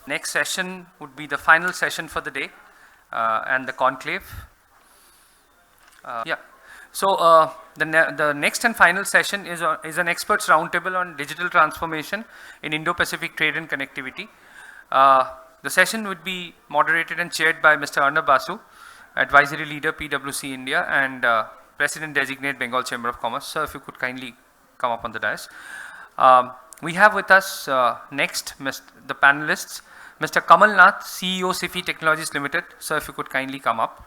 Next session would be the final session for the day and the conclave. Yeah. So the next and final session is an experts roundtable on digital transformation in Indo-Pacific trade and connectivity. The session would be moderated and chaired by Mr. Arnab Basu, Advisory Leader PwC India and President Designate Bengal Chamber of Commerce. Sir, if you could kindly come up on the dais. We have with us next the panelists, Mr. Kamal Nath, CEO SIFI Technologies Limited. Sir, if you could kindly come up.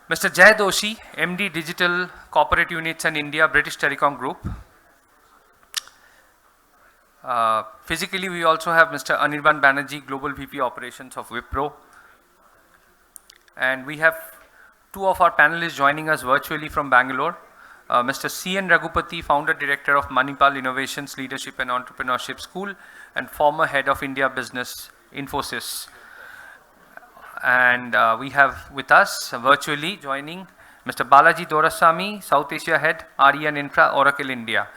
Mr. Jay Doshi, MD Digital Corporate Units and India, British Telecom Group. Physically, we also have Mr. Anirban Banerjee, Global VP Operations of Wipro. And we have two of our panelists joining us virtually from Bangalore. Mr. C.N. Raghupati, Founder Director of Manipal Innovations Leadership and Entrepreneurship School and former Head of India Business, Infosys. And we have with us virtually joining Mr. Balaji Dorasamy, South Asia Head, RE and Infra, Oracle India.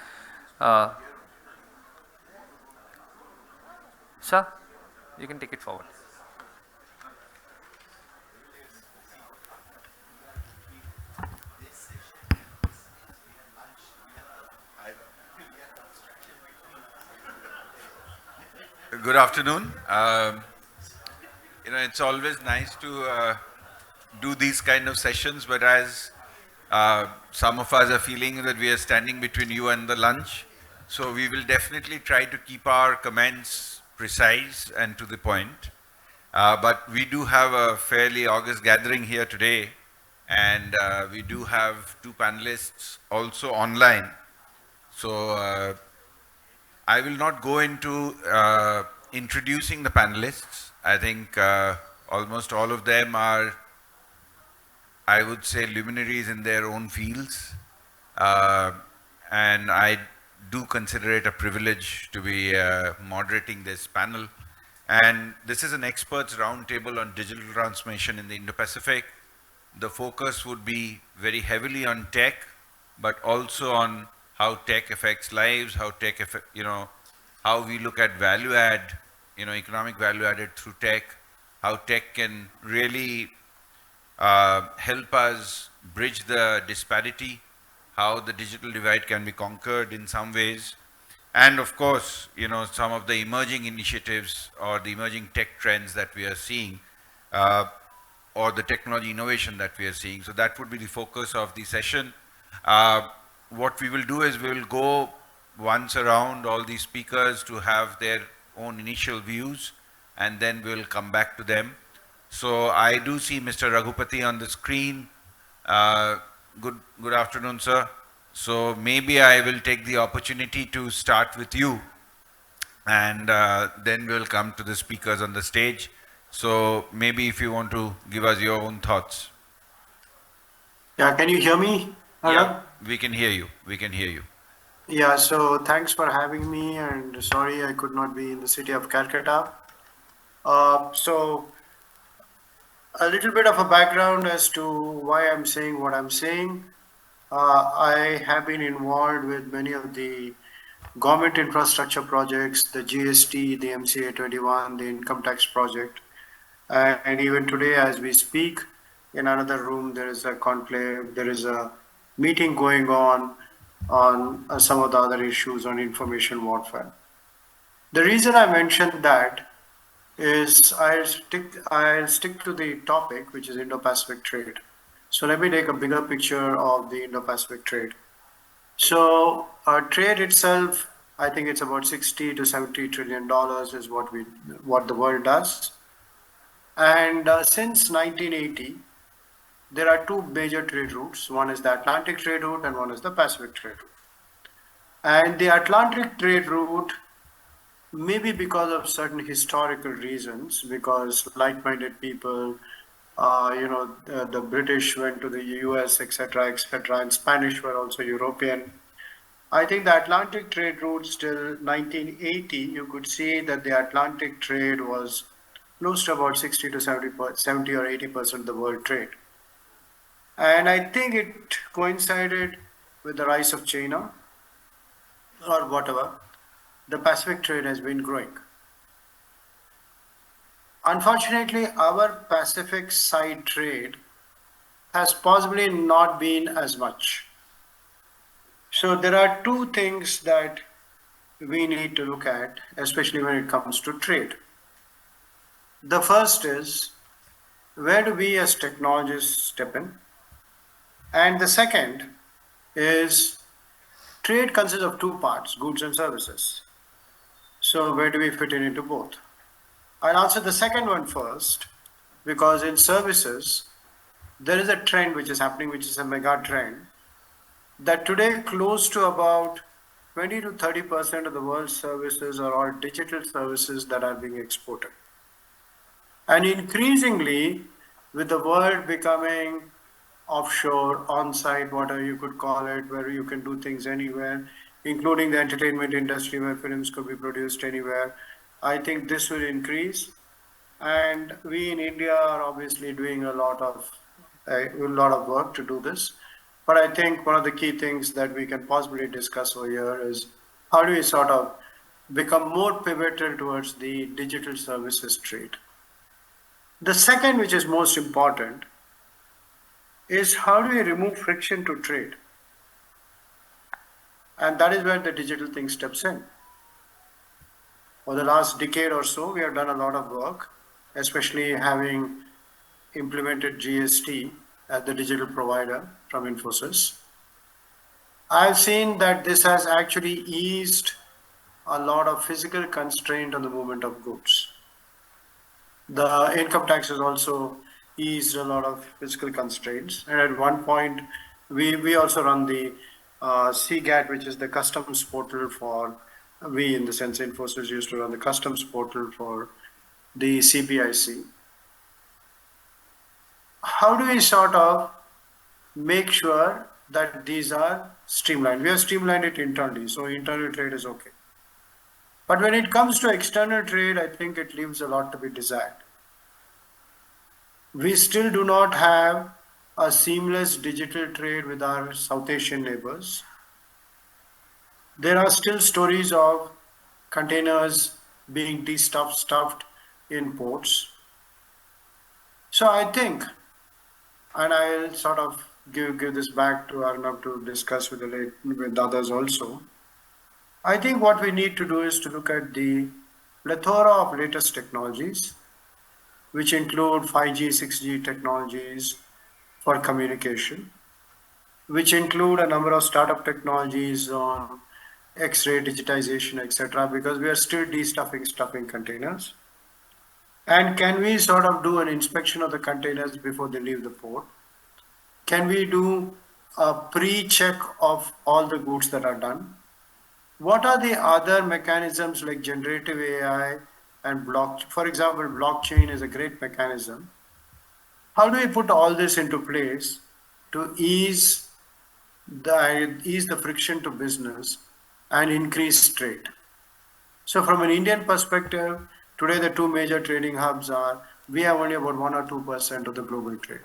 Sir, you can take it forward. Good afternoon. It's always nice to do these kind of sessions, but as some of us are feeling that we are standing between you and the lunch, so we will definitely try to keep our comments precise and to the point. But we do have a fairly august gathering here today, and we do have two panelists also online. So I will not go into introducing the panelists. I think almost all of them are, I would say, luminaries in their own fields. And I do consider it a privilege to be moderating this panel. And this is an experts roundtable on digital transformation in the Indo-Pacific. The focus would be very heavily on tech, but also on how tech affects lives, how tech how we look at value add, economic value added through tech, how tech can really help us bridge the disparity, how the digital divide can be conquered in some ways, and of course, some of the emerging initiatives or the emerging tech trends that we are seeing, or the technology innovation that we are seeing. So that would be the focus of the session. What we will do is we will go once around all these speakers to have their own initial views, and then we'll come back to them. So I do see Mr. Raghupati on the screen. Good afternoon, sir. So maybe I will take the opportunity to start with you, and then we'll come to the speakers on the stage. So maybe if you want to give us your own thoughts. Yeah, can you hear me? Yeah, we can hear you. We can hear you. Yeah, so thanks for having me, and sorry I could not be in the city of Calcutta. So a little bit of a background as to why I'm saying what I'm saying. I have been involved with many of the government infrastructure projects, the GST, the MCA 21, the income tax project. And even today, as we speak, in another room, there is a conclave, there is a meeting going on some of the other issues on information warfare. The reason I mentioned that is I'll stick to the topic, which is Indo-Pacific trade. So let me take a bigger picture of the Indo-Pacific trade. So trade itself, I think it's about 60 to 70 trillion dollars is what the world does. And since 1980, there are two major trade routes. One is the Atlantic trade route and one is the Pacific trade route. And the Atlantic trade route, maybe because of certain historical reasons, because like-minded people, the British went to the US, etc., and Spanish were also European. I think the Atlantic trade route till 1980, you could see that the Atlantic trade was close to about 60 to 70 or 80% of the world trade. And I think it coincided with the rise of China or whatever. The Pacific trade has been growing. Unfortunately, our Pacific side trade has possibly not been as much. So there are two things that we need to look at, especially when it comes to trade. The first is, where do we as technologists step in? And the second is, trade consists of two parts, goods and services. So where do we fit in into both? I'll answer the second one first, because in services, there is a trend which is happening, which is a mega trend, that today close to about 20 to 30% of the world's services are all digital services that are being exported. And increasingly, with the world becoming offshore, on-site, whatever you could call it, where you can do things anywhere, including the entertainment industry where films could be produced anywhere, I think this will increase. And we in India are obviously doing a lot of work to do this. But I think one of the key things that we can possibly discuss over here is how do we sort of become more pivotal towards the digital services trade. The second, which is most important, is how do we remove friction to trade? And that is where the digital thing steps in. For the last decade or so, we have done a lot of work, especially having implemented GST as the digital provider from Infosys. I've seen that this has actually eased a lot of physical constraint on the movement of goods. The income tax has also eased a lot of physical constraints. And at one point, we also run the CGAT, which is the customs portal for, we in the sense Infosys used to run the customs portal for the CPIC. How do we sort of make sure that these are streamlined? We have streamlined it internally, so internal trade is okay. But when it comes to external trade, I think it leaves a lot to be desired. We still do not have a seamless digital trade with our South Asian neighbors. There are still stories of containers being stuffed in ports. So I think, and I'll sort of give this back to Arnab to discuss with others also. I think what we need to do is to look at the plethora of latest technologies, which include 5G, 6G technologies for communication, which include a number of startup technologies on X-ray digitization, etc., because we are still stuffing containers. And can we sort of do an inspection of the containers before they leave the port? Can we do a pre-check of all the goods that are done? What are the other mechanisms like generative AI and for example, blockchain is a great mechanism. How do we put all this into place to ease the friction to business and increase trade? So from an Indian perspective, today the two major trading hubs we have only about 1 or 2% of the global trade.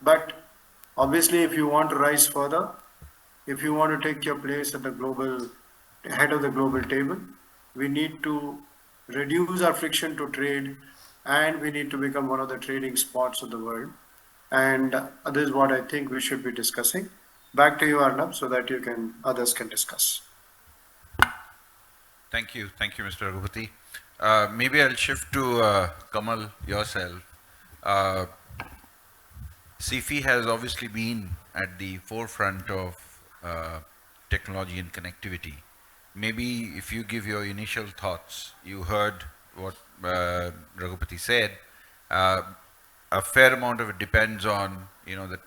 But obviously, if you want to rise further, if you want to take your place at the head of the global table, we need to reduce our friction to trade, and we need to become one of the trading spots of the world. And this is what I think we should be discussing. Back to you, Arnab, so that others can discuss. Thank you, Mr. Raghupati. Maybe I'll shift to Kamal, yourself. CIFI has obviously been at the forefront of technology and connectivity. Maybe if you give your initial thoughts, you heard what Raghupati said. A fair amount of it depends on the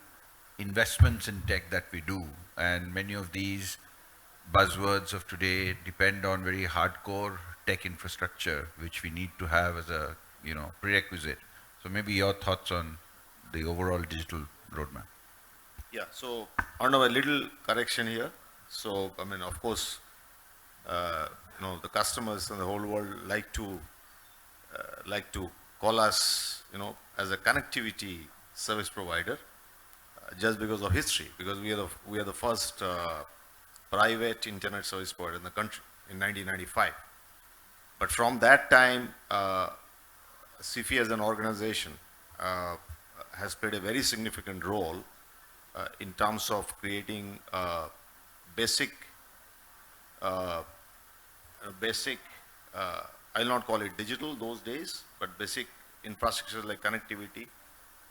investments in tech that we do, and many of these buzzwords of today depend on very hardcore tech infrastructure, which we need to have as a prerequisite. So maybe your thoughts on the overall digital roadmap. Yeah, so Arnav, a little correction here. So, I mean, of course, the customers in the whole world like to call us, as a connectivity service provider, just because of history, because we are the first private internet service provider in the country in 1995. But from that time, SIFI as an organization has played a very significant role in terms of creating basic, uh, basic, I'll not call it digital those days, but basic infrastructure like connectivity.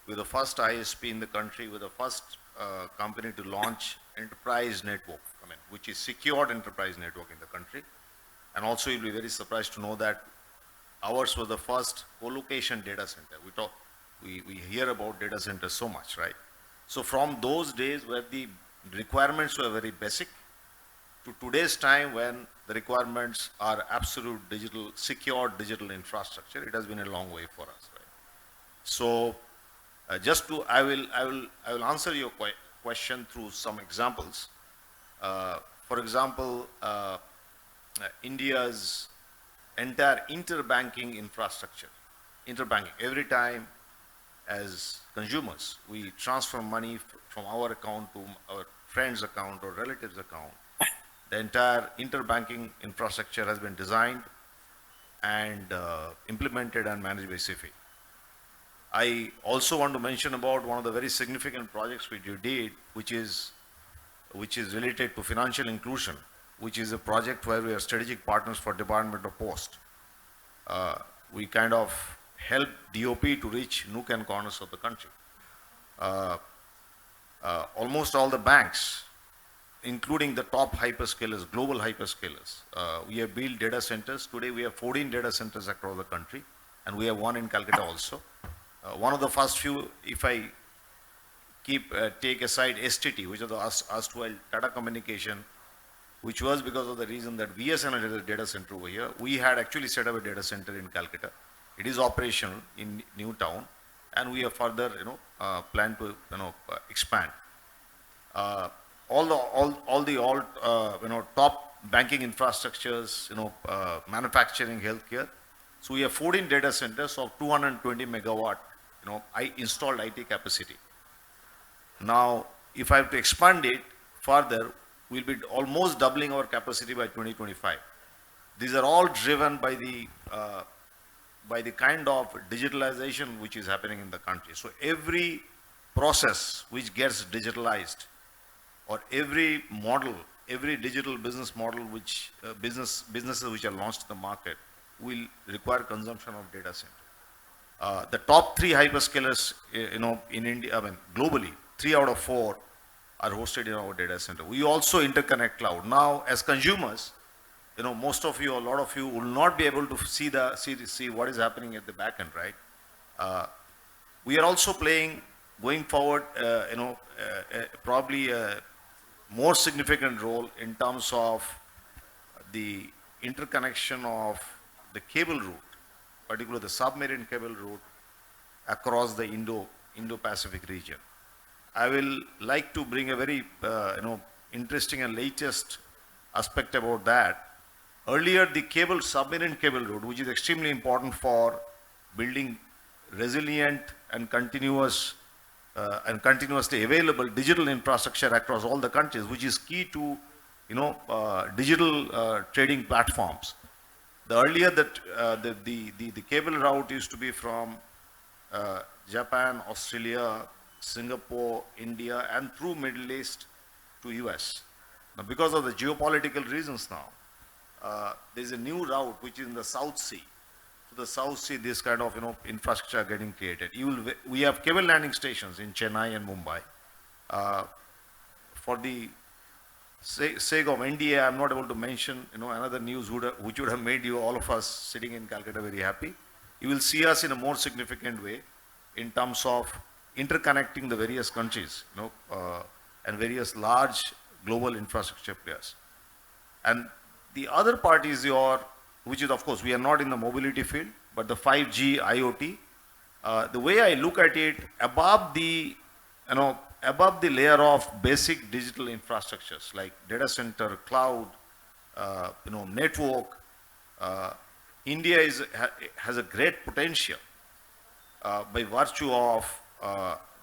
We're the first ISP in the country, we're the first company to launch enterprise network, which is secured enterprise network in the country. And also you'll be very surprised to know that ours was the first co-location data center. We hear about data centers so much, right? So from those days where the requirements were very basic to today's time when the requirements are absolute digital, secure digital infrastructure, it has been a long way for us, right? So I will answer your question through some examples. For example, India's entire interbanking infrastructure. Interbanking, every time as consumers, we transfer money from our account to our friend's account or relative's account. The entire interbanking infrastructure has been designed and implemented and managed by SIFI. I also want to mention about one of the very significant projects which you did, which is related to financial inclusion, which is a project where we are strategic partners for Department of Post. We kind of help DOP to reach nook and corners of the country. Almost all the banks, including the top hyperscalers, global hyperscalers, we have built data centers. Today we have 14 data centers across the country, and we have one in Calcutta also. One of the first few, if I take aside STT, which are the erstwhile Tata Communication, which was because of the reason that VSNL had a data center over here. We had actually set up a data center in Calcutta. It is operational in Newtown, and we have further, plan to, expand. All the top banking infrastructures, manufacturing, healthcare. So we have 14 data centers of 220 megawatt, installed IT capacity. Now, if I have to expand it further, we'll be almost doubling our capacity by 2025. These are all driven by the kind of digitalization which is happening in the country. So every process which gets digitalized, or every model, every digital business model which businesses which are launched in the market will require consumption of data center. The top 3 hyperscalers, in India, globally, 3 out of 4 are hosted in our data center. We also interconnect cloud. Now, as consumers, most of you, a lot of you will not be able to see what is happening at the back end, right? We are also playing, going forward, probably a more significant role in terms of the interconnection of the cable route, particularly the submarine cable route across the Indo-Pacific region. I will like to bring a very interesting and latest aspect about that. Earlier, the submarine cable route, which is extremely important for building resilient and continuously available digital infrastructure across all the countries, which is key to digital trading platforms. The earlier the cable route used to be from Japan, Australia, Singapore, India, and through Middle East to US. Now, because of the geopolitical reasons now, there is a new route which is in the South Sea. To the South Sea, this kind of infrastructure are getting created. We have cable landing stations in Chennai and Mumbai. For the sake of NDA, I'm not able to mention another news which would have made all of us sitting in Calcutta very happy. You will see us in a more significant way in terms of interconnecting the various countries, and various large global infrastructure players. And the other part is which is, of course, we are not in the mobility field, but the 5G IoT. The way I look at it, above the layer of basic digital infrastructures like data center, cloud, network, India has a great potential by virtue of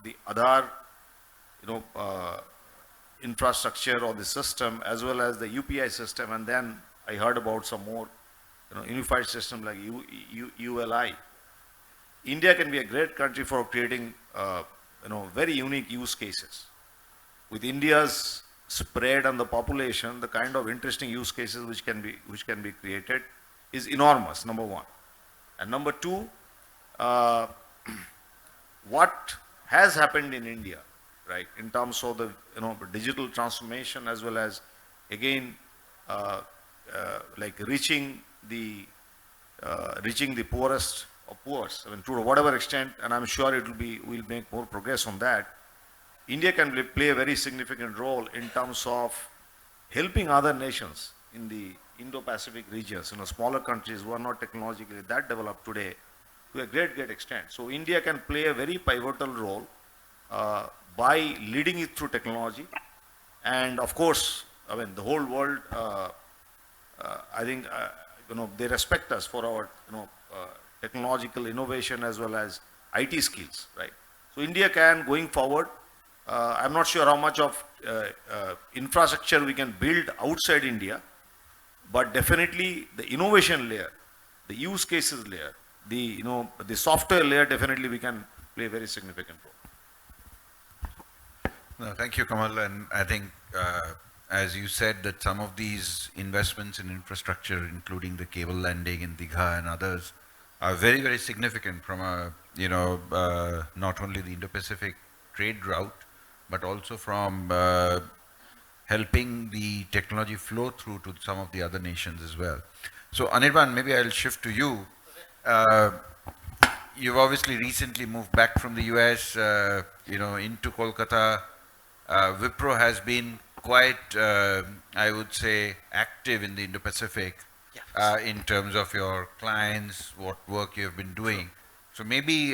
the other, infrastructure or the system, as well as the UPI system, and then I heard about some more, unified system like ULI. India can be a great country for creating, very unique use cases. With India's spread and the population, the kind of interesting use cases which can be created is enormous. Number one, and number two, uh, what has happened in India, right, in terms of the digital transformation as well as again like reaching the poorest of poorest. I mean, to whatever extent, and I'm sure we'll make more progress on that. India can play a very significant role in terms of helping other nations in the Indo-Pacific regions, smaller countries who are not technologically that developed today, to a great extent. So India can play a very pivotal role by leading it through technology, and of course, I mean, the whole world. I think they respect us for our technological innovation as well as IT skills, right? So India can, going forward, I'm not sure how much of infrastructure we can build outside India, but definitely the innovation layer, the use cases layer, the software layer, definitely we can play a very significant role. No, thank you, Kamal. And I think, as you said, that some of these investments in infrastructure, including the cable landing in Digha and others, are very significant from not only the Indo-Pacific trade route, but also from helping the technology flow through to some of the other nations as well. So Anirban, maybe I'll shift to you. You've obviously recently moved back from the US, into Kolkata. Wipro has been quite, I would say, active in the Indo-Pacific in terms of your clients, what work you have been doing. So maybe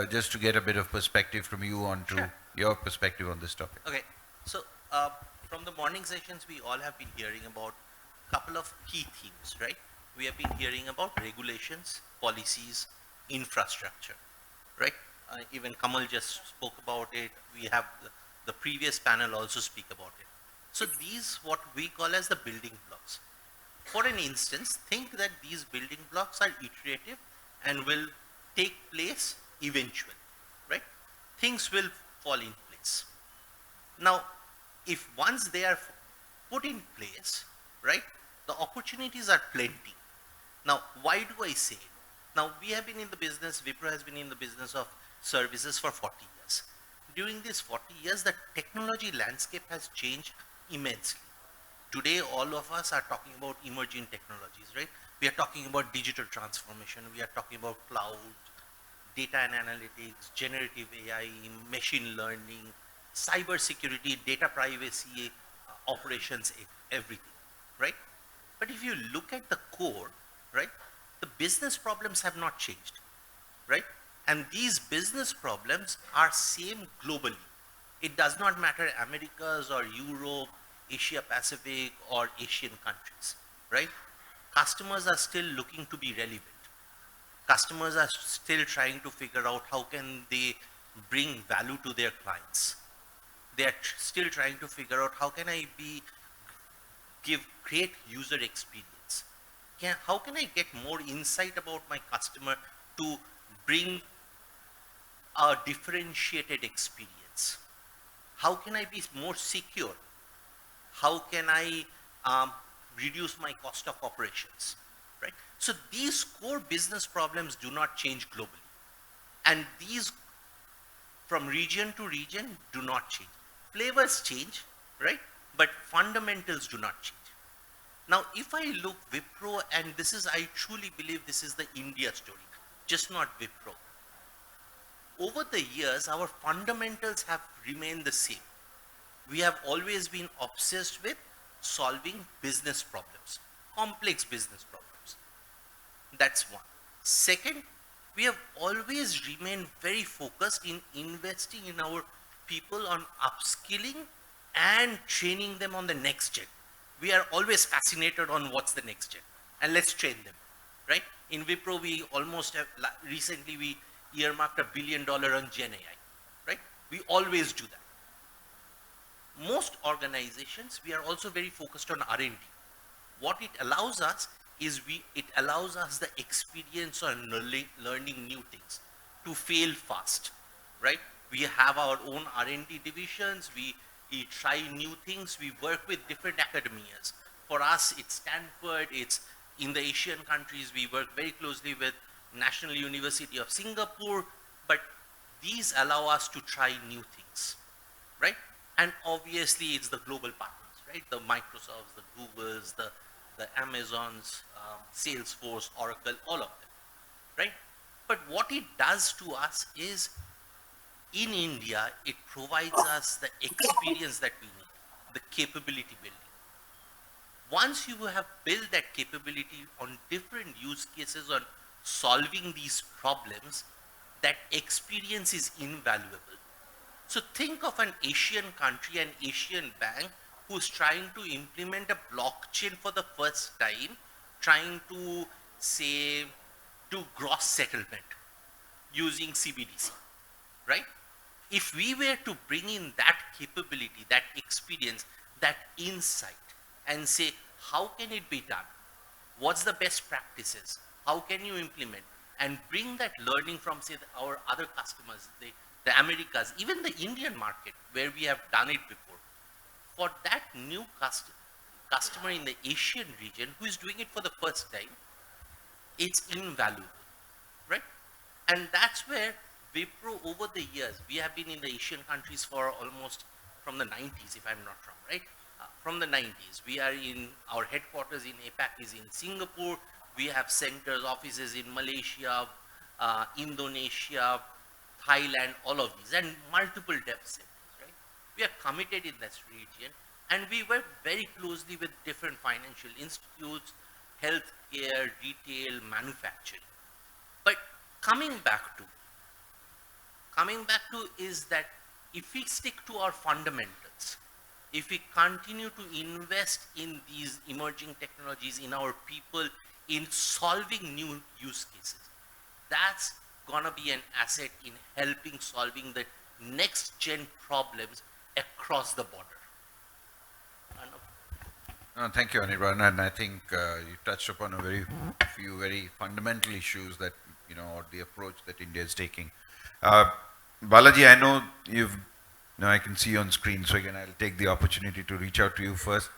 just to get a bit of perspective from you onto your perspective on this topic. Okay, so from the morning sessions, we all have been hearing about a couple of key themes, right? We have been hearing about regulations, policies, infrastructure, right? Even Kamal just spoke about it. We have the previous panel also speak about it. So these, what we call as the building blocks. For an instance, think that these building blocks are iterative and will take place eventually, right? Things will fall in place. Now, if once they are put in place, right, the opportunities are plenty. Now, why do I say it? Now, we have been in the business, Wipro has been in the business of services for 40 years. During these 40 years, the technology landscape has changed immensely. Today, all of us are talking about emerging technologies, right? We are talking about digital transformation. We are talking about cloud, data and analytics, generative AI, machine learning, cyber security, data privacy, operations, everything, right? But if you look at the core, right, the business problems have not changed, right? And these business problems are same globally. It does not matter Americas or Europe, Asia Pacific or Asian countries, right? Customers are still looking to be relevant. Customers are still trying to figure out how can they bring value to their clients. They are still trying to figure out how can I give great user experience. How can I get more insight about my customer to bring a differentiated experience? How can I be more secure? How can I reduce my cost of operations, right? So these core business problems do not change globally. And these from region to region do not change. Flavors change, right? But fundamentals do not change. Now, if I look Wipro, and I truly believe this is the India story, just not Wipro. Over the years, our fundamentals have remained the same. We have always been obsessed with solving business problems, complex business problems. That's one. Second, we have always remained very focused in investing in our people on upskilling and training them on the next gen. We are always fascinated on what's the next gen, and let's train them, right? In Wipro, we almost have, recently we earmarked $1 billion on Gen AI, right? We always do that. Most organizations, we are also very focused on R&D. What it allows us is it allows us the experience on learning new things. to fail fast, right? We have our own R&D divisions. We try new things. We work with different academias. For us, it's Stanford. It's in the Asian countries. We work very closely with National University of Singapore. But these allow us to try new things, right? And obviously, it's the global partners, right? The Microsofts, the Googles, the Amazons, Salesforce, Oracle, all of them, right? But what it does to us is, in India, it provides us the experience that we need, the capability building. Once you have built that capability on different use cases on solving these problems, that experience is invaluable. So think of an Asian country, an Asian bank who's trying to implement a blockchain for the first time, trying to say, do gross settlement using CBDC, right? If we were to bring in that capability, that experience, that insight, and say, how can it be done? What's the best practices? How can you implement? And bring that learning from, say, our other customers, the Americas, even the Indian market, where we have done it before. For that new customer in the Asian region who is doing it for the first time, it's invaluable, right? And that's where Wipro, over the years, we have been in the Asian countries for almost from the 90s, if I'm not wrong, right? From the 90s, we are in, our headquarters in APAC is in Singapore. We have centers, offices in Malaysia, Indonesia, Thailand, all of these, and multiple dev centers, right? We are committed in this region, and we work very closely with different financial institutes, healthcare, retail, manufacturing. But coming back to is that if we stick to our fundamentals, if we continue to invest in these emerging technologies, in our people, in solving new use cases, that's gonna be an asset in helping solving the next gen problems across the border. Thank you, Anirban, and I think you touched upon a few very fundamental issues that, or the approach that India is taking. Balaji, I know I can see you on screen, so again, I'll take the opportunity to reach out to you first.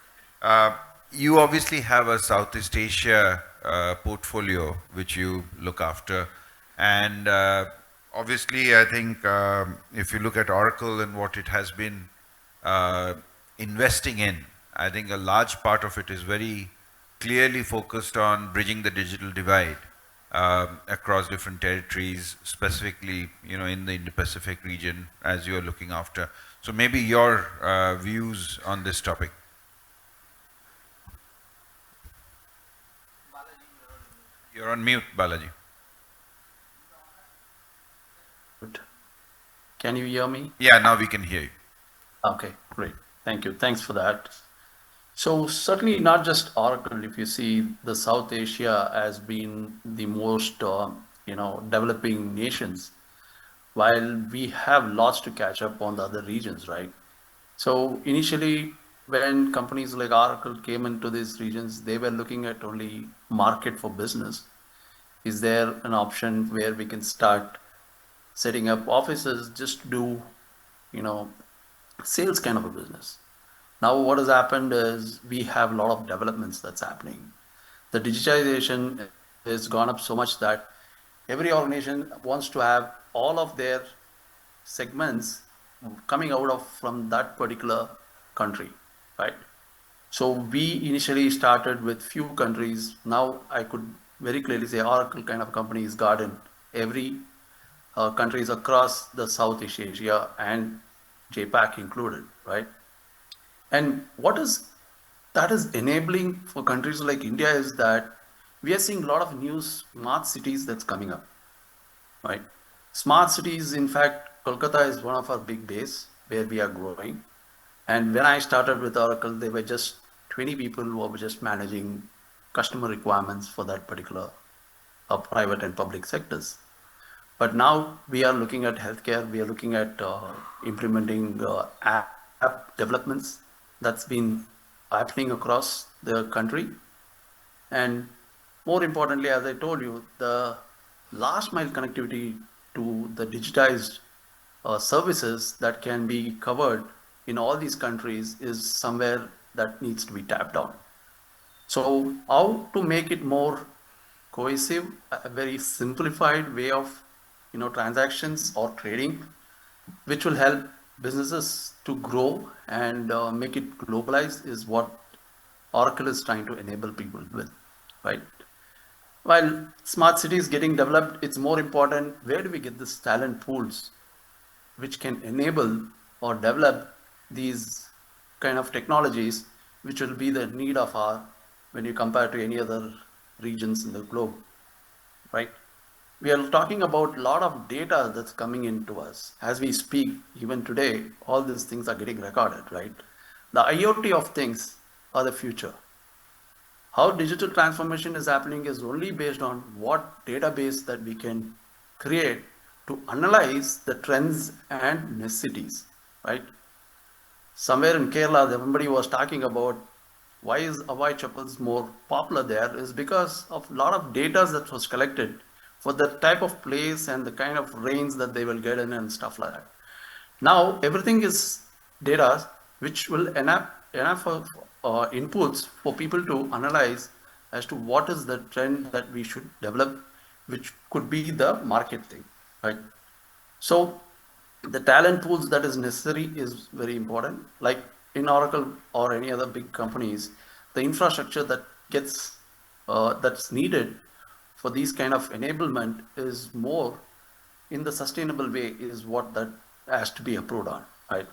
You obviously have a Southeast Asia portfolio which you look after, and obviously, I think if you look at Oracle and what it has been investing in, I think a large part of it is very clearly focused on bridging the digital divide across different territories, specifically, in the Indo-Pacific region, as you are looking after. So maybe your views on this topic. You're on mute, Balaji. Good. Can you hear me? Yeah, now we can hear you. Okay, great. Thank you. Thanks for that. So certainly not just Oracle. If you see, the South Asia has been the most, developing nations, while we have lots to catch up on the other regions, right? So initially, when companies like Oracle came into these regions, they were looking at only market for business. Is there an option where we can start setting up offices just to do, sales kind of a business? Now what has happened is we have a lot of developments that's happening. The digitization has gone up so much that every organization wants to have all of their segments coming out of from that particular country, right? So we initially started with few countries. Now I could very clearly say Oracle kind of company is got in every countries across the Southeast Asia and JPAC included, right? And what is that is enabling for countries like India is that we are seeing a lot of new smart cities that's coming up, right? Smart cities, in fact, Kolkata is one of our big base where we are growing. And when I started with Oracle, there were just 20 people who were just managing customer requirements for that particular private and public sectors. But now we are looking at healthcare, we are looking at implementing app developments that's been happening across the country. And more importantly, as I told you, the last mile connectivity to the digitized services that can be covered in all these countries is somewhere that needs to be tapped on. So how to make it more cohesive, a very simplified way of transactions or trading, which will help businesses to grow and make it globalized is what Oracle is trying to enable people with, right? While smart cities getting developed, it's more important where do we get this talent pools which can enable or develop these kind of technologies which will be the need of our when you compare to any other regions in the globe, right? We are talking about a lot of data that's coming into us. As we speak, even today, all these things are getting recorded, right? The IoT of things are the future. How digital transformation is happening is only based on what database that we can create to analyze the trends and necessities, right? Somewhere in Kerala, everybody was talking about why is Hawaii chapels more popular there is because of a lot of data that was collected for the type of place and the kind of rains that they will get in and stuff like that. Now everything is data which will enough of inputs for people to analyze as to what is the trend that we should develop, which could be the market thing, right? So the talent pools that is necessary is very important. Like in Oracle or any other big companies, the infrastructure that gets that's needed for these kind of enablement is more in the sustainable way is what that has to be approved on, right?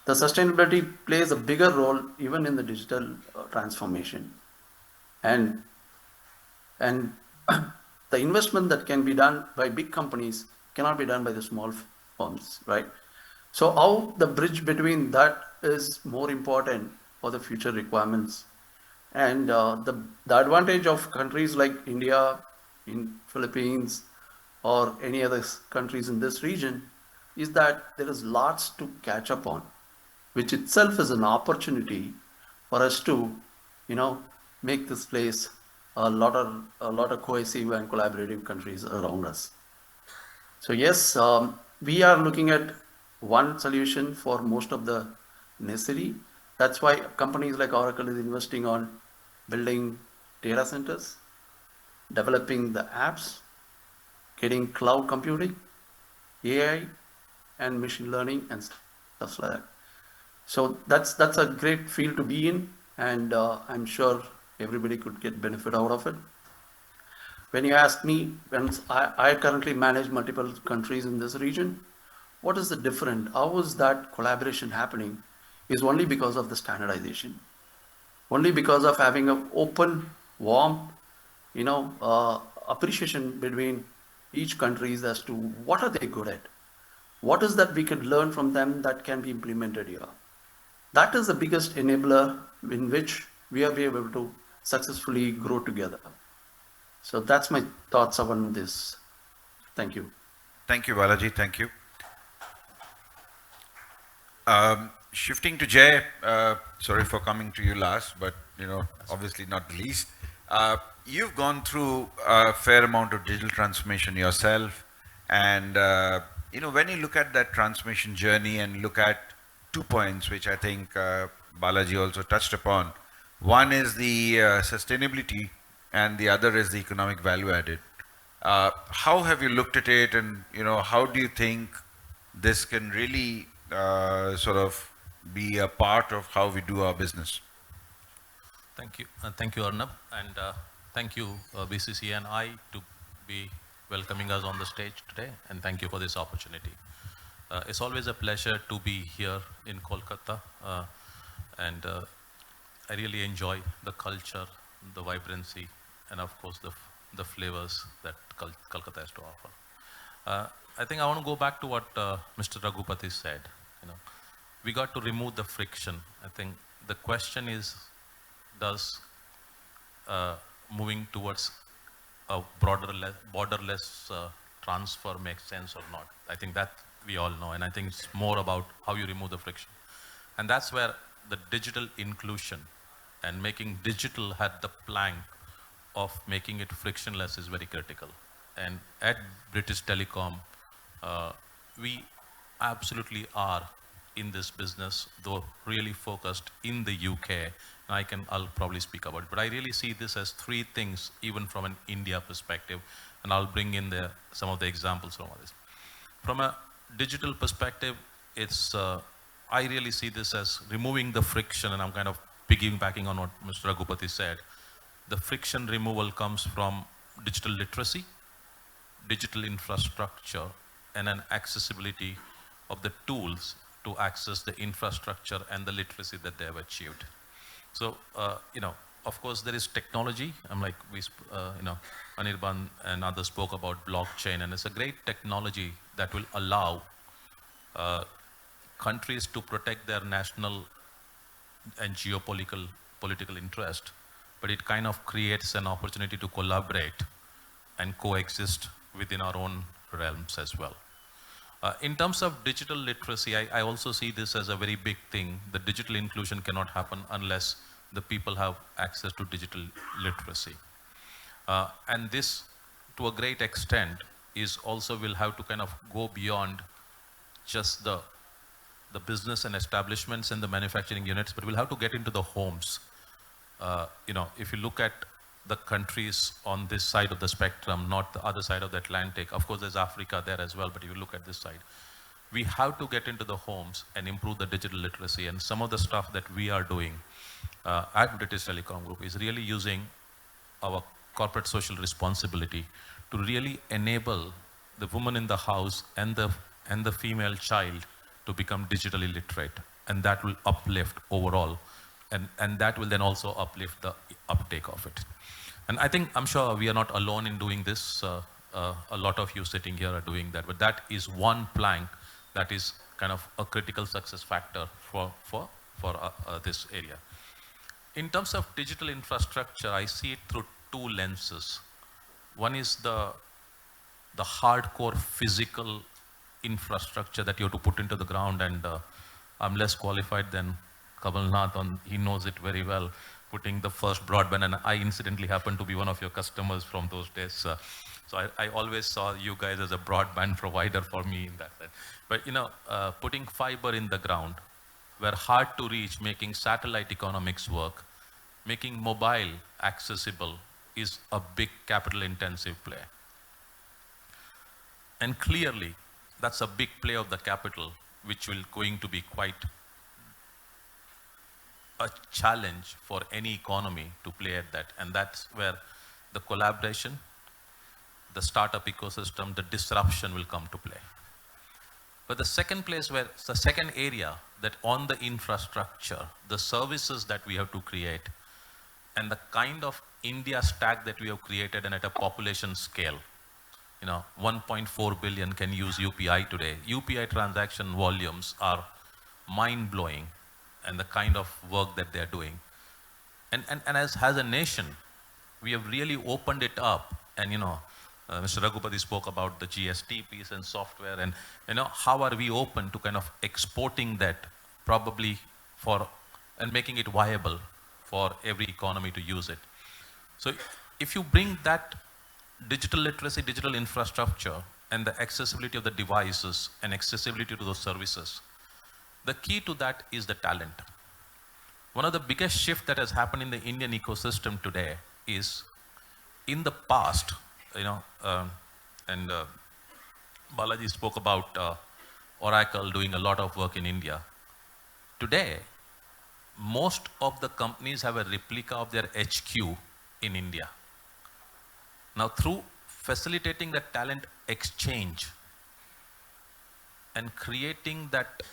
The sustainability plays a bigger role even in the digital transformation, and the investment that can be done by big companies cannot be done by the small firms, right? So how the bridge between that is more important for the future requirements. And the advantage of countries like India, in Philippines, or any other countries in this region is that there is lots to catch up on, which itself is an opportunity for us to, make this place a lot of cohesive and collaborative countries around us. So yes, we are looking at one solution for most of the necessity. That's why companies like Oracle is investing on building data centers, developing the apps, getting cloud computing, AI, and machine learning and stuff like that. So that's a great field to be in, and I'm sure everybody could get benefit out of it. When you ask me, when I currently manage multiple countries in this region, what is the different? How is that collaboration happening? Is only because of the standardization, only because of having an open, warm, appreciation between each countries as to what are they good at, what is that we can learn from them that can be implemented here. That is the biggest enabler in which we are able to successfully grow together. So that's my thoughts on this. Thank you. Thank you, Balaji. Thank you. Shifting to Jay, sorry for coming to you last, but obviously not the least. You've gone through a fair amount of digital transformation yourself, and when you look at that transformation journey and look at 2 points, which I think Balaji also touched upon. One is the sustainability, and the other is the economic value added. How have you looked at it, and how do you think this can really sort of be a part of how we do our business? Thank you. Thank you, Arnab. And thank you, BCC and I, to be welcoming us on the stage today. And thank you for this opportunity. It's always a pleasure to be here in Kolkata. And I really enjoy the culture, the vibrancy, and of course, the flavors that Kolkata has to offer. I think I want to go back to what Mr. Raghupati said. We got to remove the friction. I think the question is, does moving towards a borderless transfer make sense or not? I think that we all know, and I think it's more about how you remove the friction. And that's where the digital inclusion and making digital at the plank of making it frictionless is very critical. And at British Telecom, We absolutely are in this business, though really focused in the UK. I'll probably speak about it, but I really see this as three things, even from an India perspective, and I'll bring in some of the examples from others. From a digital perspective, I really see this as removing the friction, and I'm kind of piggybacking on what Mr. Raghupati said. The friction removal comes from digital literacy, digital infrastructure, and an accessibility of the tools to access the infrastructure and the literacy that they have achieved. So, of course, there is technology. I'm like, Anirban and others spoke about blockchain, and it's a great technology that will allow countries to protect their national and political interest, but it kind of creates an opportunity to collaborate and coexist within our own realms as well. In terms of digital literacy, I also see this as a very big thing. The digital inclusion cannot happen unless the people have access to digital literacy. And this, to a great extent, is also will have to kind of go beyond just the business and establishments and the manufacturing units, but we'll have to get into the homes. If you look at the countries on this side of the spectrum, not the other side of the Atlantic, of course there's Africa there as well, but if you look at this side, we have to get into the homes and improve the digital literacy. And some of the stuff that we are doing at British Telecom Group is really using our corporate social responsibility to really enable the woman in the house and the female child to become digitally literate, and that will uplift overall, and that will then also uplift the uptake of it. And I'm sure we are not alone in doing this. A lot of you sitting here are doing that, but that is one plank that is kind of a critical success factor for this area. In terms of digital infrastructure, I see it through two lenses. One is the hardcore physical infrastructure that you have to put into the ground, and I'm less qualified than Kamal Nath he knows it very well, putting the first broadband, and I incidentally happen to be one of your customers from those days. So I always saw you guys as a broadband provider for me in that sense. But putting fiber in the ground, were hard to reach, making satellite economics work, making mobile accessible is a big capital intensive play. And clearly, that's a big play of the capital, which will going to be quite a challenge for any economy to play at that. And that's where the collaboration, the startup ecosystem, the disruption will come to play. But the second area that on the infrastructure, the services that we have to create, and the kind of India stack that we have created and at a population scale, 1.4 billion can use UPI today. UPI transaction volumes are mind-blowing, and the kind of work that they're doing. And as a nation, we have really opened it up. And Mr. Raghupati spoke about the GST piece and software, and how are we open to kind of exporting that probably and making it viable for every economy to use it. So if you bring that digital literacy, digital infrastructure, and the accessibility of the devices and accessibility to those services, the key to that is the talent. One of the biggest shifts that has happened in the Indian ecosystem today is, in the past, Balaji spoke about Oracle doing a lot of work in India. Today, most of the companies have a replica of their HQ in India. Now, through facilitating the talent exchange and creating that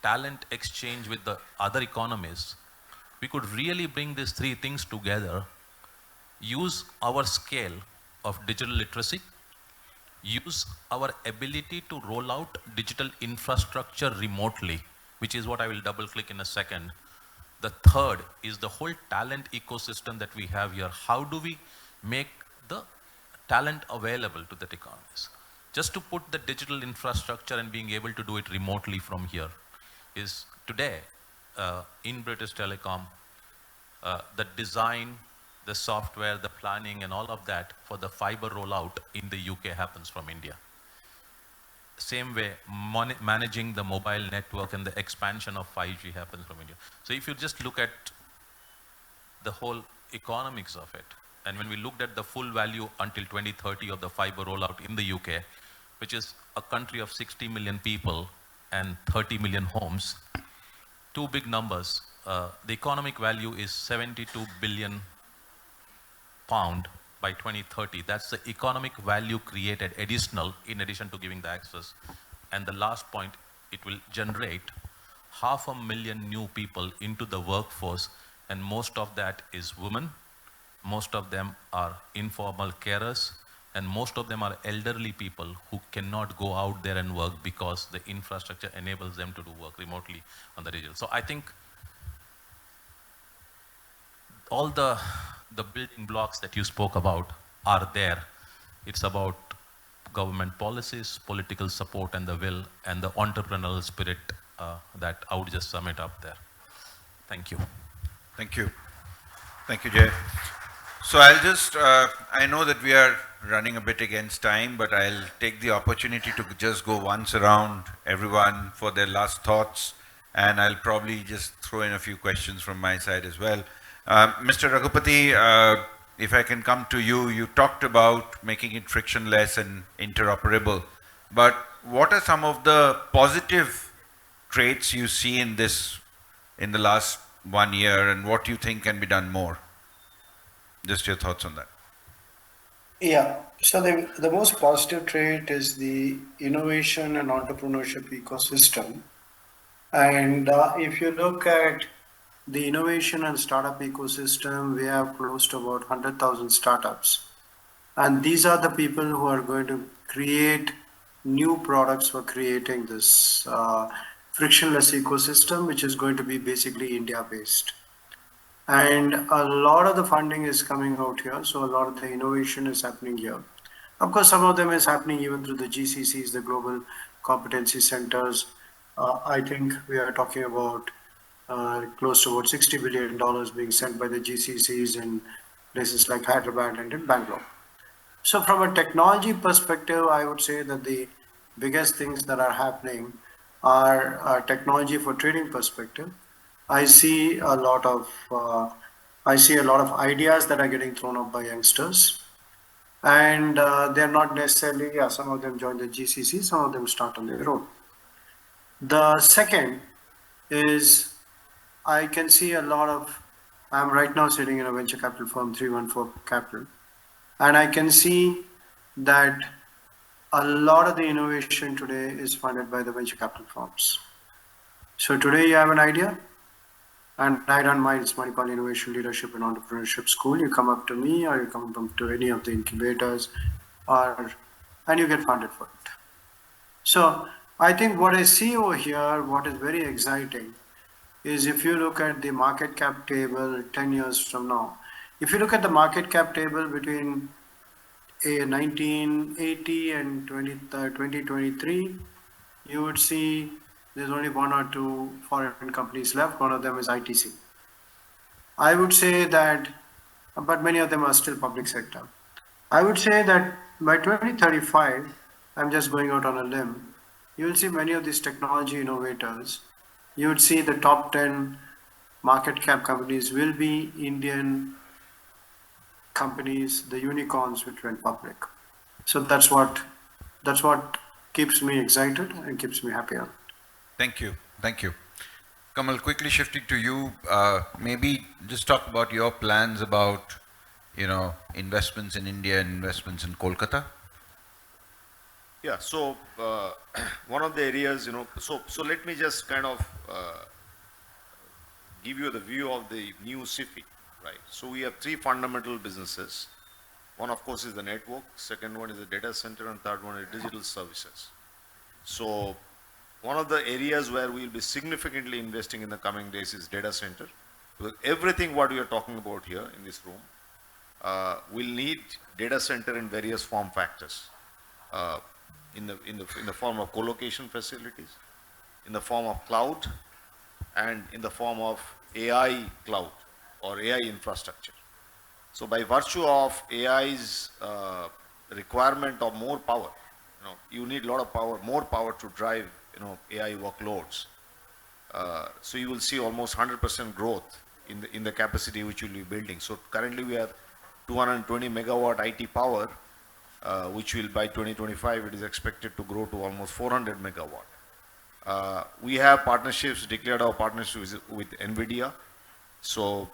talent exchange with the other economies, we could really bring these three things together, use our scale of digital literacy, use our ability to roll out digital infrastructure remotely, which is what I will double click in a second. The third is the whole talent ecosystem that we have here. How do we make the talent available to the economies? Just to put the digital infrastructure and being able to do it remotely from here is today in British Telecom, the design, the software, the planning and all of that for the fiber rollout in the UK happens from India. same way, managing the mobile network and the expansion of 5G happens from India. So if you just look at the whole economics of it, and when we looked at the full value until 2030 of the fiber rollout in the UK, which is a country of 60 million people and 30 million homes, two big numbers. The economic value is 72 billion pound by 2030. That's the economic value created additional in addition to giving the access. And the last point, it will generate 500,000 new people into the workforce, and most of that is women. Most of them are informal carers, and most of them are elderly people who cannot go out there and work because the infrastructure enables them to do work remotely on the digital. So I think all the building blocks that you spoke about are there. It's about government policies, political support, and the will, and the entrepreneurial spirit that I would just sum it up there. Thank you. Thank you. Thank you, Jay. So I'll just, I know that we are running a bit against time, but I'll take the opportunity to just go once around everyone for their last thoughts, and I'll probably just throw in a few questions from my side as well. Mr. Raghupati, if I can come to you, you talked about making it frictionless and interoperable, but what are some of the positive traits you see in this in the last 1 year, and what do you think can be done more? Just your thoughts on that. Yeah, so the most positive trait is the innovation and entrepreneurship ecosystem. And if you look at the innovation and startup ecosystem, we have close to about 100,000 startups. And these are the people who are going to create new products for creating this frictionless ecosystem, which is going to be basically India based. And a lot of the funding is coming out here, so a lot of the innovation is happening here. Of course, some of them is happening even through the GCCs, the Global Competency Centers. I think we are talking about close to about $60 billion being sent by the GCCs in places like Hyderabad and in Bangalore. So from a technology perspective, I would say that the biggest things that are happening are technology for trading perspective. I see a lot of ideas that are getting thrown up by youngsters, and they're not necessarily. Yeah, some of them join the GCC, some of them start on their own. The second is I can see a lot of. I'm right now sitting in a venture capital firm, 314 Capital, and I can see that a lot of the innovation today is funded by the venture capital firms. So today you have an idea, and I run my Manipal Innovation Leadership and Entrepreneurship School. You come up to me or you come up to any of the incubators and you get funded for it. So I think what I see over here, what is very exciting is if you look at the market cap table 10 years from now, if you look at the market cap table between 1980 and 2023, you would see there's only one or two foreign companies left. One of them is ITC. I would say that, but many of them are still public sector. I would say that by 2035, I'm just going out on a limb, you will see many of these technology innovators. You would see the top 10 market cap companies will be Indian companies, the unicorns which went public. So that's what keeps me excited and keeps me happier. Thank you. Thank you. Kamal, quickly shifting to you, maybe just talk about your plans about, investments in India and investments in Kolkata. Yeah, so one of the areas, so let me just kind of give you the view of the new CIFI, right? So we have three fundamental businesses. One, of course, is the network. Second one is the data center, and third one is digital services. So one of the areas where we'll be significantly investing in the coming days is data center. Because everything what we are talking about here in this room will need data center in various form factors. In the form of co-location facilities, in the form of cloud, and in the form of AI cloud or AI infrastructure. So by virtue of AI's requirement of more power, you need a lot of power, more power to drive, AI workloads. So you will see almost 100% growth in the capacity which you'll be building. So currently we are 220 megawatt IT power, which will by 2025 it is expected to grow to almost 400 megawatt. We have partnerships, declared our partnerships with NVIDIA. So,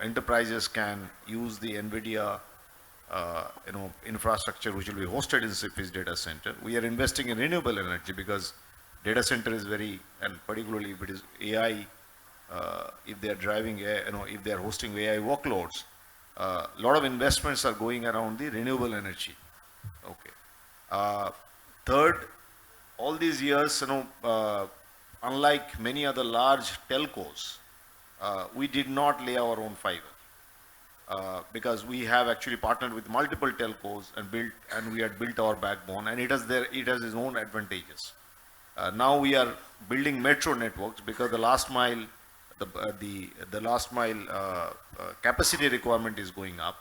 enterprises can use the NVIDIA, infrastructure which will be hosted in SIFI's data center. We are investing in renewable energy because data center is very, and particularly if it is AI, if they are driving, if they are hosting AI workloads, a lot of investments are going around the renewable energy. Okay. Third, all these years, unlike many other large telcos, we did not lay our own fiber. Because we have actually partnered with multiple telcos and we had built our backbone, and it has its own advantages. Now we are building metro networks because the last mile, the last mile capacity requirement is going up.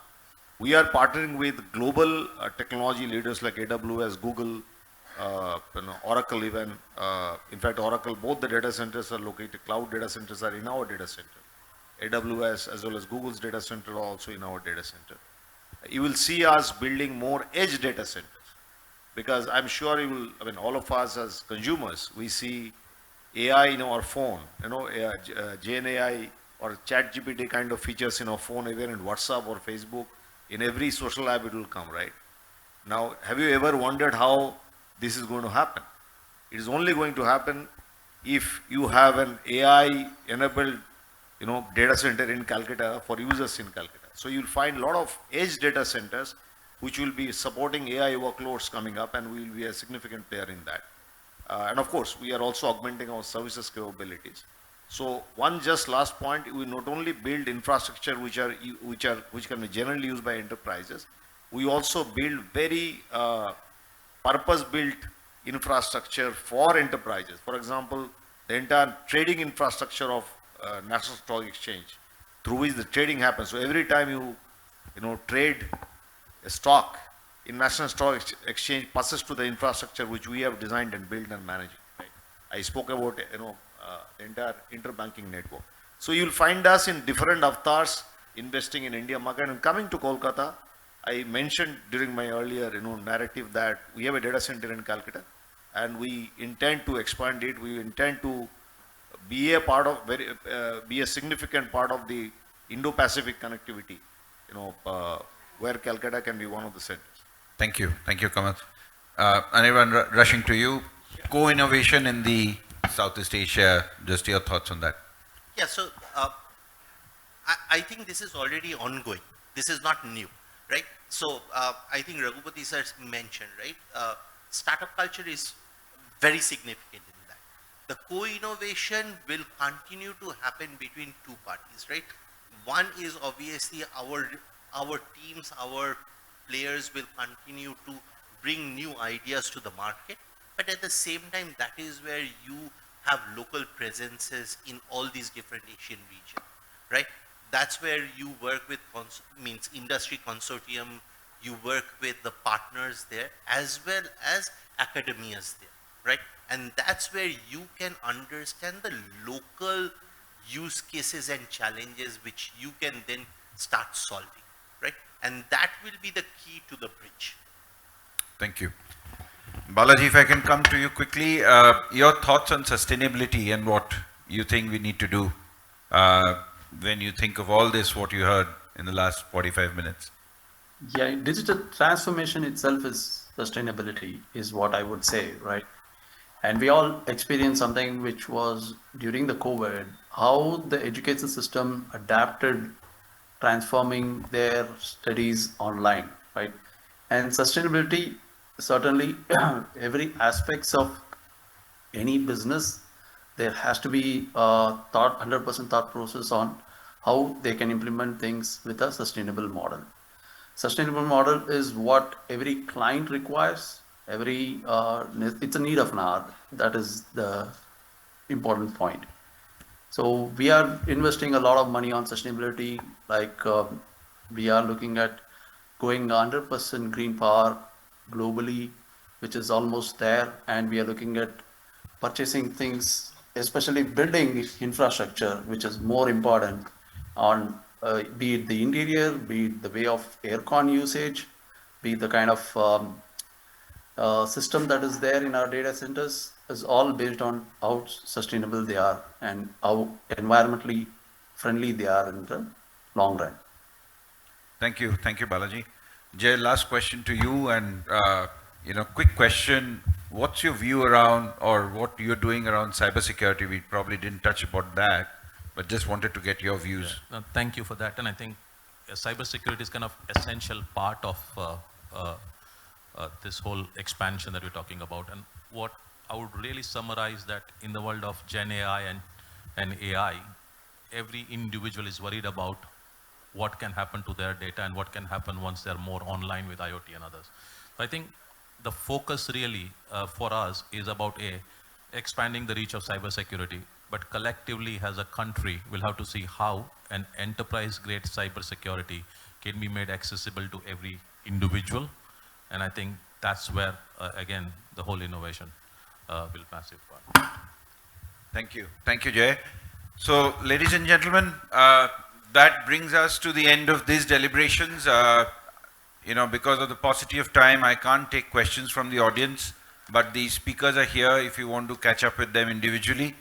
We are partnering with global technology leaders like AWS, Google, Oracle even. In fact, Oracle, both the data centers are located, cloud data centers are in our data center. AWS as well as Google's data center are also in our data center. You will see us building more edge data centers because I'm sure all of us as consumers, we see AI in our phone, Gen AI or ChatGPT kind of features in our phone, either in WhatsApp or Facebook. In every social app it will come, right? Now, have you ever wondered how this is going to happen? It is only going to happen if you have an AI enabled data center in Calcutta for users in Calcutta. So you'll find a lot of edge data centers which will be supporting AI workloads coming up, and we will be a significant player in that. And of course, we are also augmenting our services capabilities. So one just last point, we not only build infrastructure which can be generally used by enterprises, we also build very purpose-built infrastructure for enterprises. For example, the entire trading infrastructure of National Stock Exchange, through which the trading happens. So every time you trade a stock in National Stock Exchange passes to the infrastructure which we have designed and built and managed. Right? I spoke about the entire interbanking network. So you'll find us in different avatars investing in India market. And coming to Kolkata, I mentioned during my earlier narrative that we have a data center in Calcutta, and we intend to expand it. We intend to be a part of be a significant part of the Indo-Pacific connectivity, where Calcutta can be one of the centers. Thank you, Kamal. Anyone rushing to you? Co-innovation in the Southeast Asia, just your thoughts on that. Yeah, so I think this is already ongoing. This is not new, right? So I think Raghupati sir mentioned, right? Startup culture is very significant in that. The co-innovation will continue to happen between two parties, right? One is obviously our teams, our players will continue to bring new ideas to the market, but at the same time, that is where you have local presences in all these different Asian regions, right? That's where you work with industry consortium, you work with the partners there as well as academias there, right? And that's where you can understand the local use cases and challenges which you can then start solving, right? And that will be the key to the bridge. Thank you. Balaji, if I can come to you quickly, your thoughts on sustainability and what you think we need to do when you think of all this, what you heard in the last 45 minutes. Yeah, digital transformation itself is sustainability, is what I would say, right? And we all experienced something which was during the COVID, how the education system adapted transforming their studies online, right? And sustainability, certainly every aspects of any business, there has to be a 100% thought process on how they can implement things with a sustainable model. Sustainable model is what every client requires. It's a need of an hour. That is the important point. So we are investing a lot of money on sustainability. Like we are looking at going 100% green power globally. which is almost there, and we are looking at purchasing things, especially building infrastructure, which is more important on be it the interior, be it the way of aircon usage, be it the kind of system that is there in our data centers, is all based on how sustainable they are and how environmentally friendly they are in the long run. Thank you, Balaji. Jay, last question to you, and quick question: what's your view around, or what you're doing around cybersecurity? We probably didn't touch upon that, but just wanted to get your views. Yeah. No, thank you for that. And I think cybersecurity is kind of essential part of this whole expansion that we're talking about. And what I would really summarize that in the world of Gen AI and AI, every individual is worried about what can happen to their data and what can happen once they're more online with IoT and others. So I think the focus really for us is about expanding the reach of cybersecurity, but collectively as a country, we'll have to see how an enterprise-grade cybersecurity can be made accessible to every individual. And I think that's where, again, the whole innovation will massive part. Thank you, Jay. So, ladies and gentlemen, that brings us to the end of these deliberations. Because of the paucity of time, I can't take questions from the audience, but the speakers are here if you want to catch up with them individually.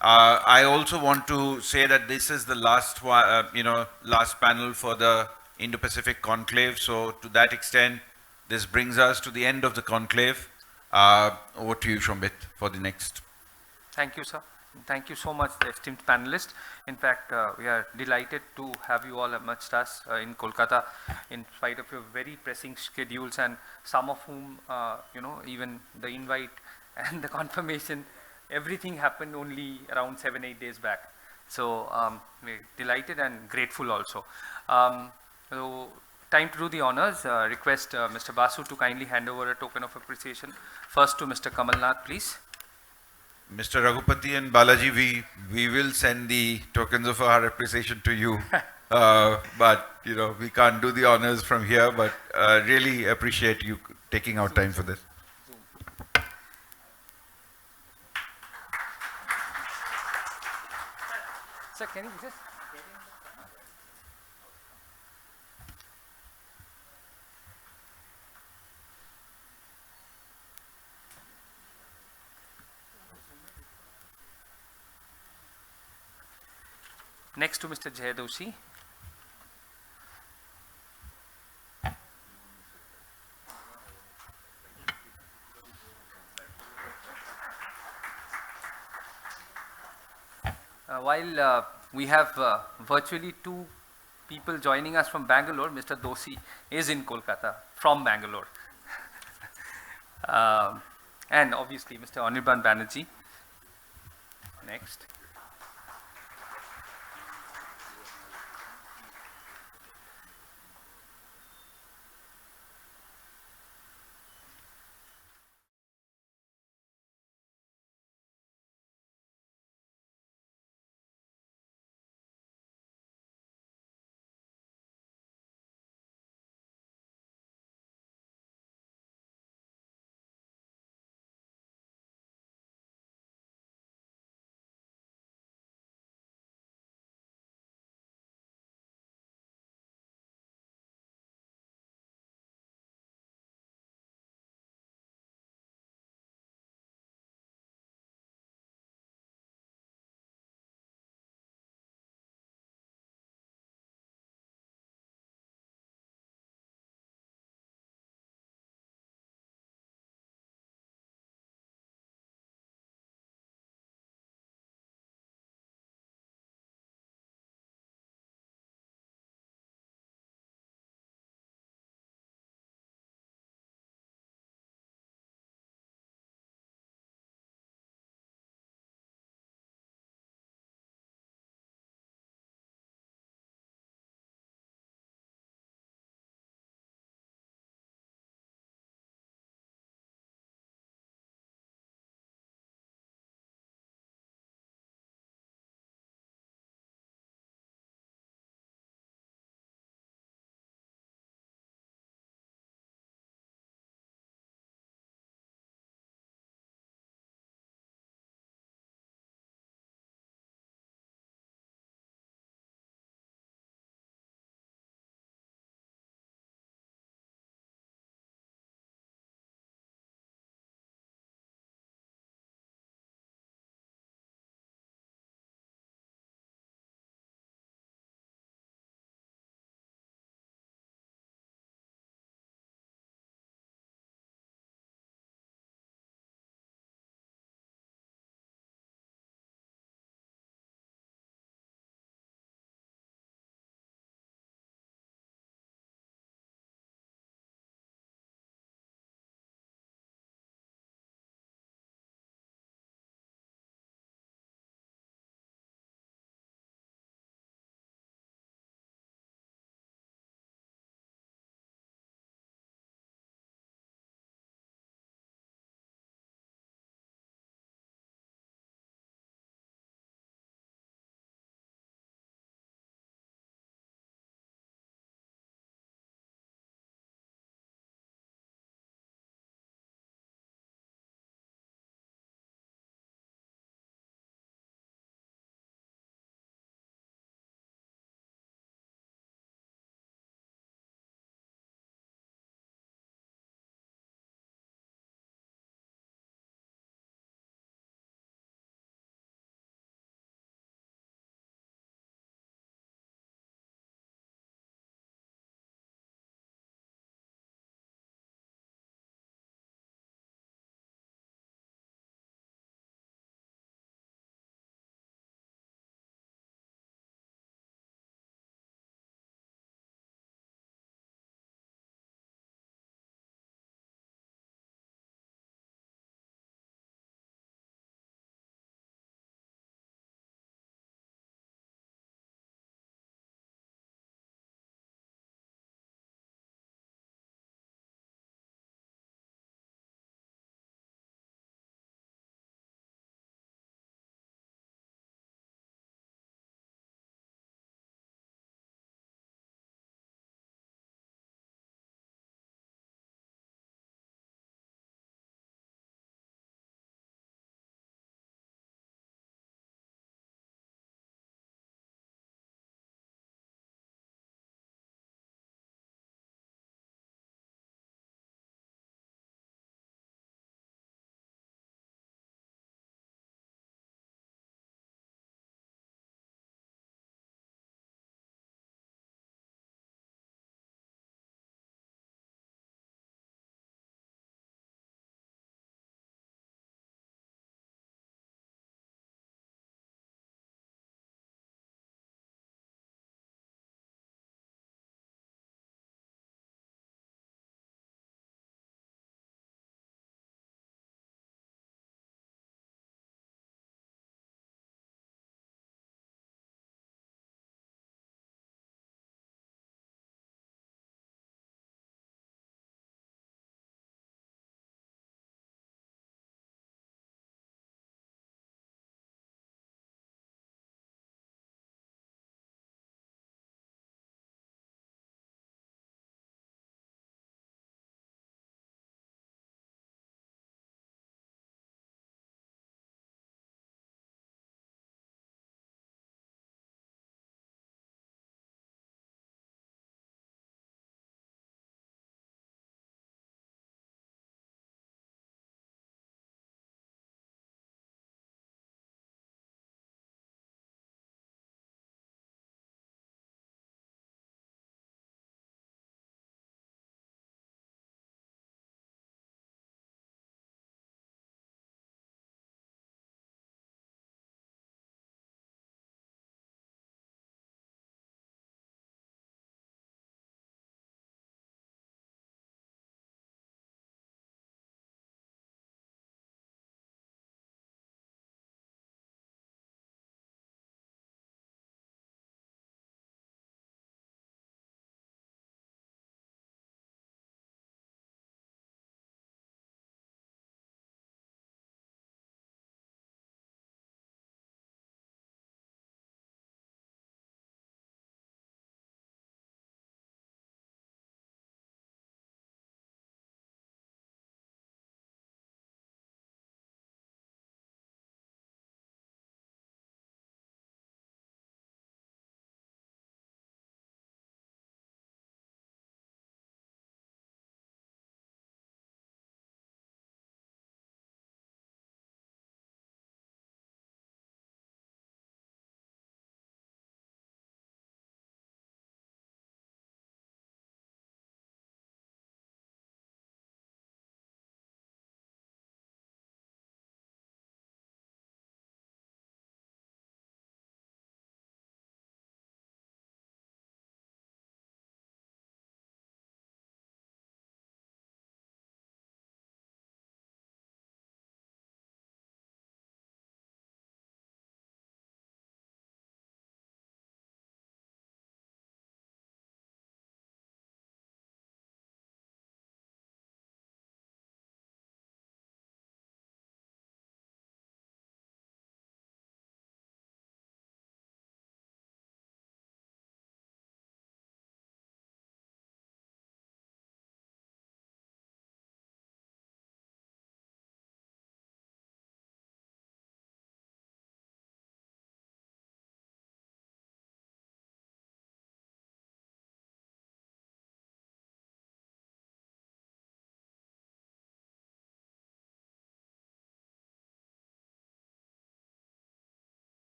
I also want to say that this is the last last panel for the Indo-Pacific Conclave. So to that extent, this brings us to the end of the conclave. Over to you, Shambit, for the next. Thank you, sir. Thank you so much, esteemed panelists. In fact, we are delighted to have you all amongst us in Kolkata, in spite of your very pressing schedules, and some of whom, even the invite and the confirmation, everything happened only around 7-8 days back. So we're delighted and grateful also. So time to do the honors. Request Mr. Basu to kindly hand over a token of appreciation. First to Mr. Kamalnath, please. Mr. Raghupati and Balaji, we will send the tokens of our appreciation to you. But, we can't do the honors from here, but really appreciate you taking out time for this. Sir, can you just... Next to Mr. Jay Doshi. While we have virtually two people joining us from Bangalore, Mr. Doshi is in Kolkata from Bangalore. And obviously Mr. Anirban Banerjee. Next.